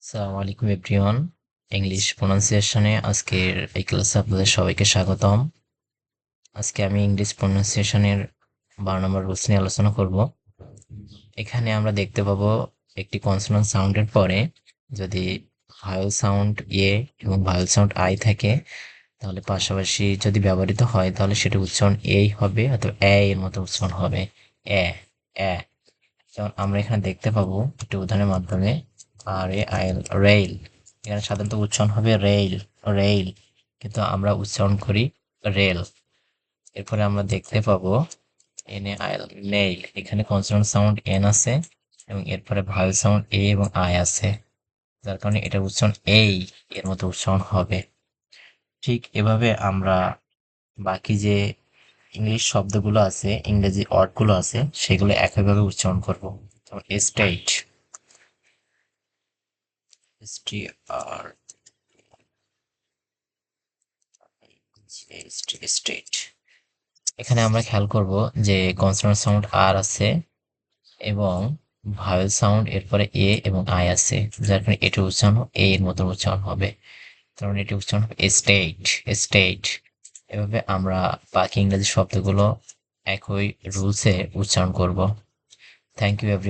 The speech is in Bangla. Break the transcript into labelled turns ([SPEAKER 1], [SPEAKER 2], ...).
[SPEAKER 1] আসসালামু আলাইকুম এভরিওয়ান। ইংলিশ প্রোনাউন্সিয়েশনে আজকের এই ক্লাসে আপনাদের সবাইকে স্বাগতম। আজকে আমি ইংলিশ প্রোনাউন্সিয়েশনের 12 নম্বর রুলস নিয়ে আলোচনা করব। এখানে আমরা দেখতে পাবো একটি কনসোনেন্ট সাউন্ডের পরে যদি ভায়েল সাউন্ড এ এবং ভায়েল সাউন্ড আই থাকে, তাহলে পাশাপাশি যদি ব্যবহৃত হয় তাহলে সেটা উচ্চারণ এই হবে অথবা এর মতো উচ্চারণ হবে। এ এ যেমন আমরা এখানে দেখতে পাবো একটি উদাহরণের মাধ্যমে RAIL রেইল। এখানে সাধারণত উচ্চারণ হবে রেইল রেইল, কিন্তু আমরা উচ্চারণ করি রেল। এরপরে আমরা দেখতে পাবো NAIL নেইল। এখানে কনসোনেন্ট সাউন্ড এন আছে এবং এরপরে ভায়েল সাউন্ড এ এবং আই আছে, যার কারণে এটা উচ্চারণ এই এর মতো উচ্চারণ হবে। ঠিক এভাবে আমরা বাকি যে ইংলিশ শব্দগুলো আছে, ইংরেজি ওয়ার্ডগুলো আছে, সেগুলো একইভাবে উচ্চারণ করব। যেমন স্টেট, STR, স্টেট। এখানে আমরা খেয়াল করব যে কনসোনেন্ট সাউন্ড আর আছে এবং ভাওয়েল সাউন্ড এরপরে এ এবং আই আছে, যার কারণে এটি উচ্চারণ এ এর মতো উচ্চারণ হবে। কারণ এটি উচ্চারণ হবে স্টেট স্টেট। এভাবে আমরা বাকি ইংরেজি শব্দগুলো একই রুলসে উচ্চারণ করব। Thank you every